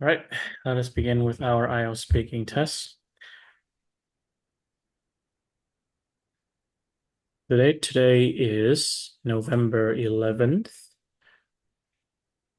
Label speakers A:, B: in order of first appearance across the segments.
A: All right, let us begin with our IELTS speaking test. The date today is November 11th.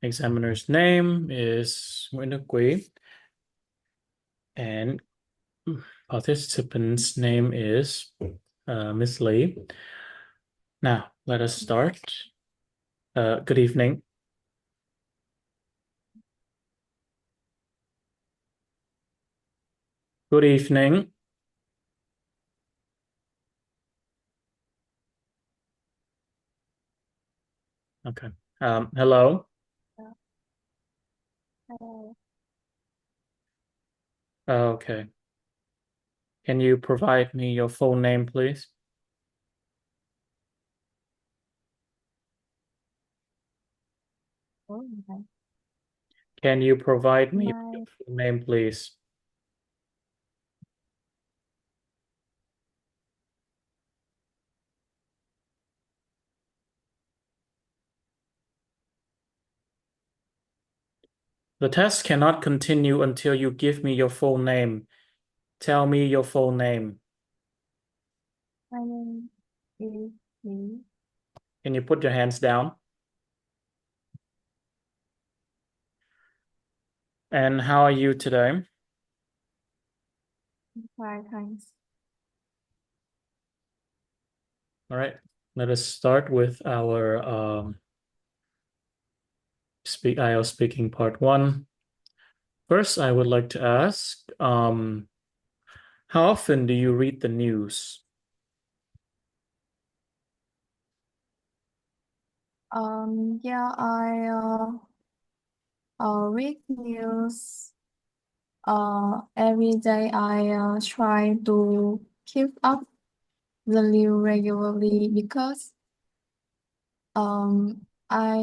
A: Examiner's name is Nguyễn Đức Quý, and participant's name is Miss Lee. Now, let us start. Good evening. Good evening. Okay. Hello.
B: Hello.
A: Okay. Can you provide me your full name, please?
B: Oh, okay.
A: Can you provide me
B: My
A: your full name, please? The test cannot continue until you give me your full name. Tell me your full name.
B: name is Điểm.
A: Can you put your hands down? And how are you today?
B: Fine, thanks.
A: All right, let us start with our IELTS speaking part 1. First, I would like to ask, how often do you read the news?
B: Yeah, I read news every day. I try to keep up the news regularly because I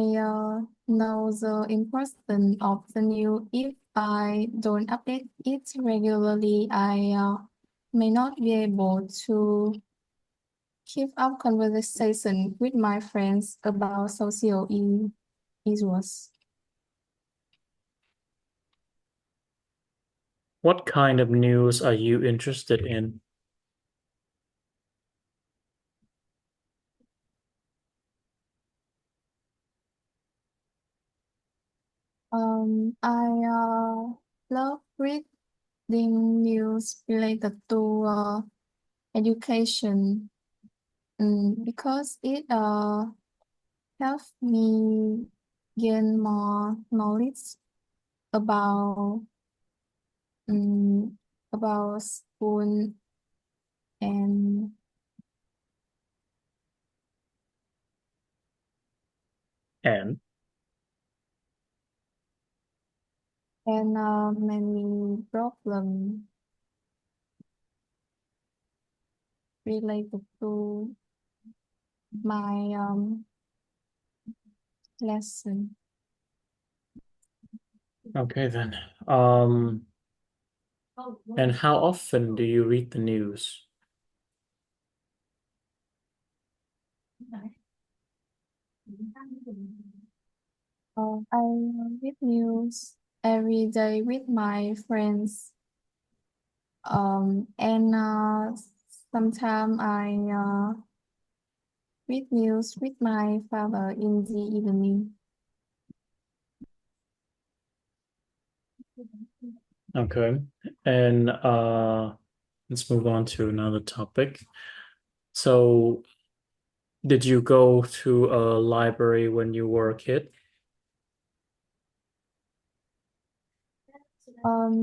B: know the importance of the news. If I don't update it regularly, I may not be able to keep up conversation with my friends about social issues.
A: What kind of news are you interested in?
B: I love reading news related to education because it helps me gain more knowledge about um, about school and
A: And
B: many problems related to my lesson.
A: okay then. And how often do you read the news?
B: I read news every day with my friends. And sometimes I read news with my father in the evening.
A: Okay. And let's move on to another topic. So, did you go to a library when you were a kid?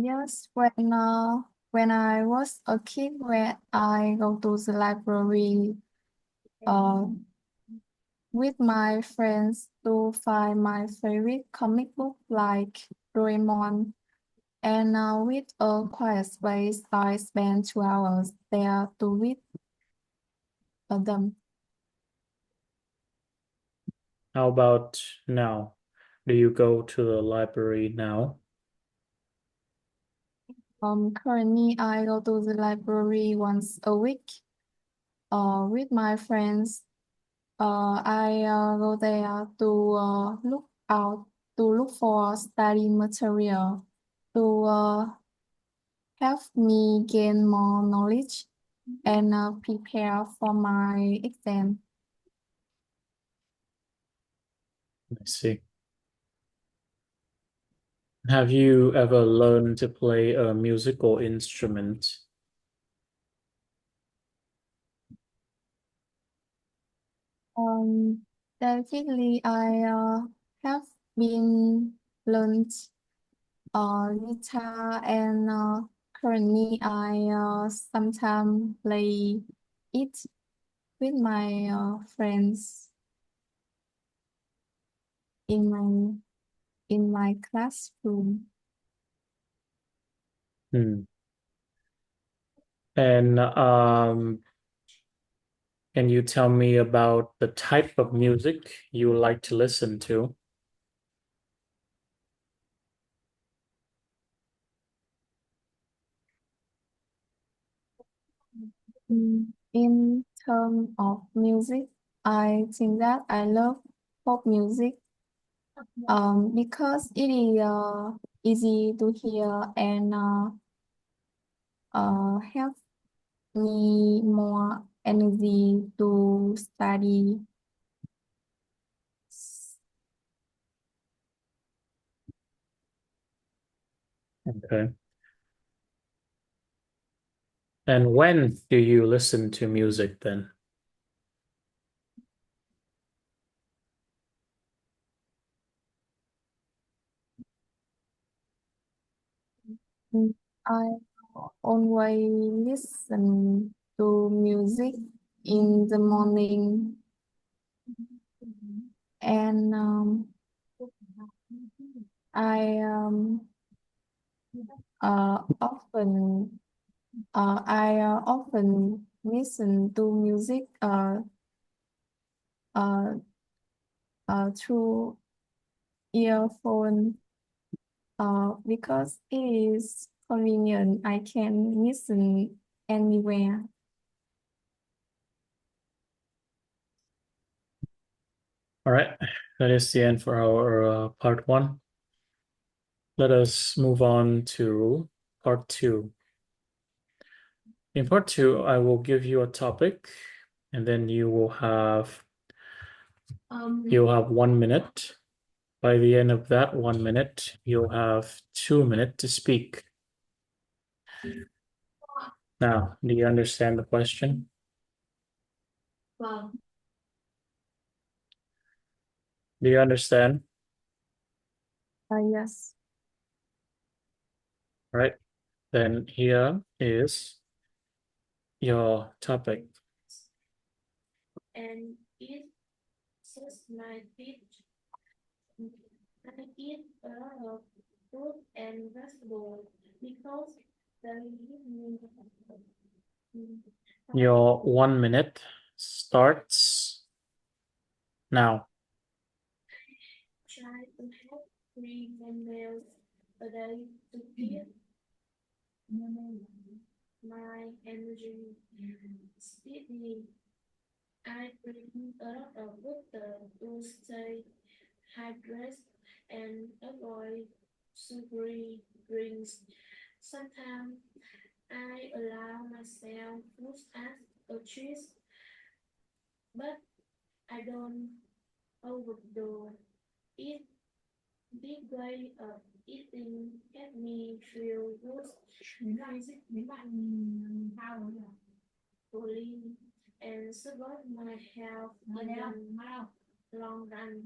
B: Yes, when I was a kid, when I go to the library uh with my friends to find my favorite comic book like Doraemon. And with a quiet space, I spent 2 hours there to read them.
A: How about now? Do you go to the library now?
B: Currently, I go to the library once a week with my friends. I go there to look for study material. to help me gain more knowledge and prepare for my exam.
A: I see. Have you ever learned to play a musical instrument?
B: Definitely, I have been learned guitar and currently I sometimes play it with my friends in my classroom.
A: Hmm. And can you tell me about the type of music you like to listen to?
B: In terms of music, I think that I love pop music because it is easy to hear and help me more energy to study.
A: Okay. And when do you listen to music then?
B: I always listen to music in the morning and I often I often listen to music uh, through earphone because it is convenient. I can listen anywhere.
A: All right, that is the end for our part one. Let us move on to part two. In part two, I will give you a topic, and then you'll have 1 minute. By the end of that 1 minute, you'll have 2 minutes to speak. Now, do you understand the question? Do you understand?
B: Yes.
A: All right. Then here is your topic.
C: And it says my teeth. I eat a lot of fruit and vegetables because they give me
A: Your 1 minute starts now.
C: try to have 3 meals a day to keep my energy steady. I drink a lot of water to stay hydrated and avoid sugary drinks. Sometimes I allow myself food as a treat, but I don't overdo it. This way of eating helps me feel good fully and support my health in the long run.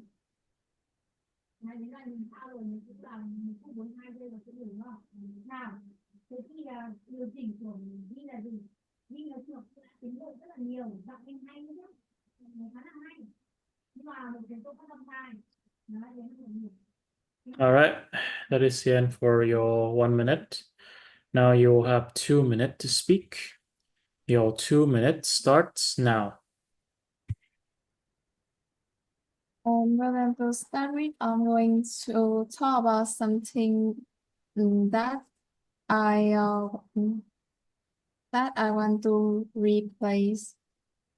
A: All right, that is the end for your 1 minute. Now you'll have 2 minutes to speak. Your 2 minutes starts now.
B: Well, to start with, I'm going to talk about something that I want to replace.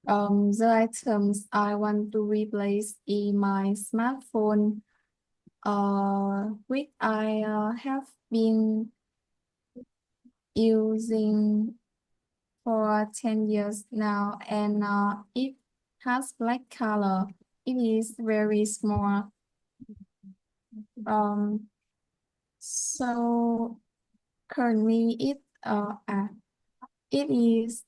B: The items I want to replace in my smartphone which I have been using for 10 years now, and it has black color. It is very small. So currently it is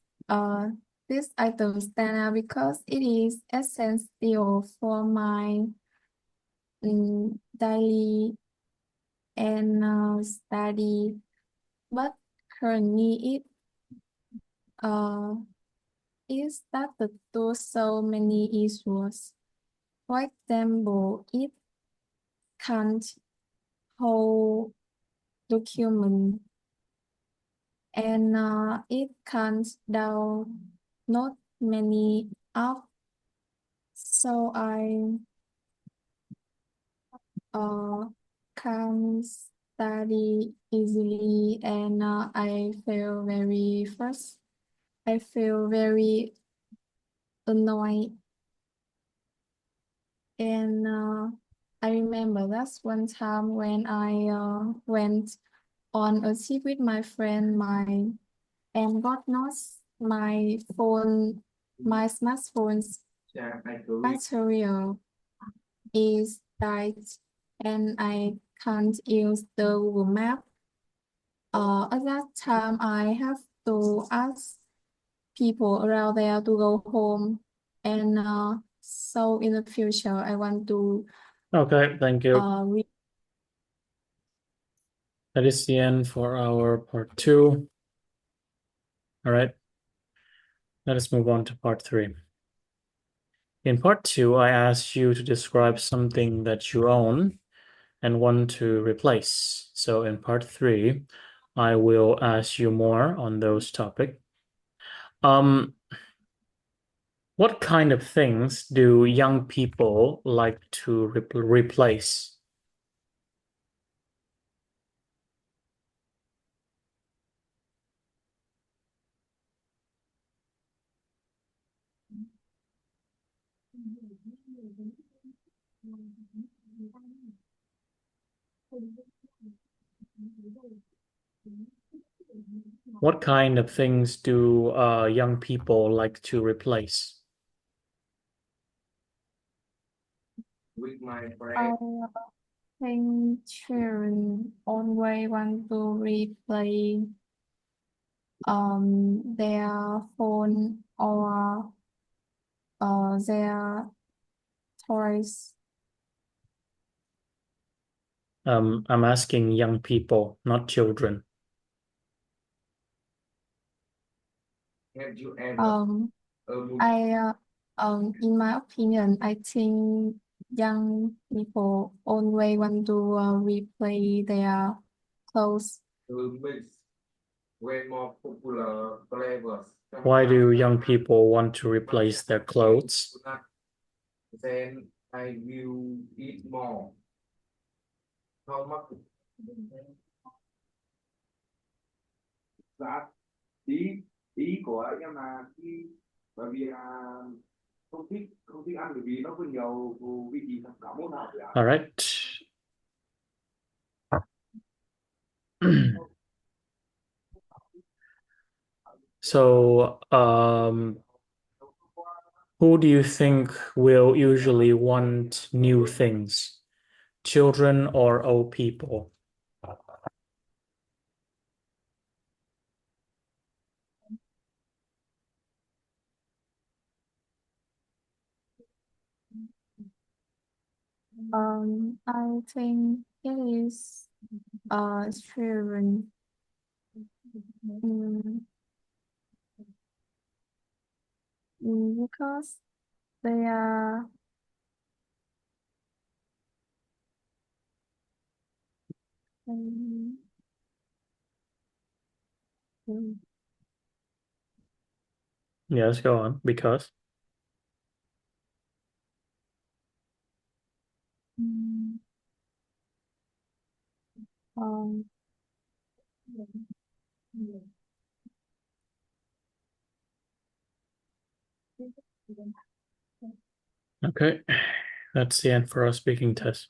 B: this item stand out because it is essential for my daily and study, but currently it started to so many issues. For example, it can't hold document, and it can't download many apps. So I can study easily, and I feel very annoyed. And I remember that's one time when I went on a trip with my friend, and God knows my smartphone's battery is died, and I can't use the Google Map. At that time, I have to ask people around there to go home, and so in the future, I want to
A: Okay, thank you.
B: read.
A: That is the end for our part 2. All right, let us move on to part 3. In part 2, I asked you to describe something that you own and want to replace. So in part 3, I will ask you more on those topics. What kind of things do young people like to replace? What kind of things do young people like to replace?
B: I think children always want to replay their phone or their toys.
A: I'm asking young people, not children.
B: In my opinion, I think young people always want to replay their clothes.
A: Why do young people want to replace their clothes?
D: Then I will eat more. How much? Dạ, ý của em là khi bởi vì là không thích ăn bởi vì nó có nhiều vị trí cả môn học.
A: All right. So, who do you think will usually want new things? Children or old people?
B: I think it is children. Because they are
A: Yes, go on. Because? Okay, that's the end for our speaking test.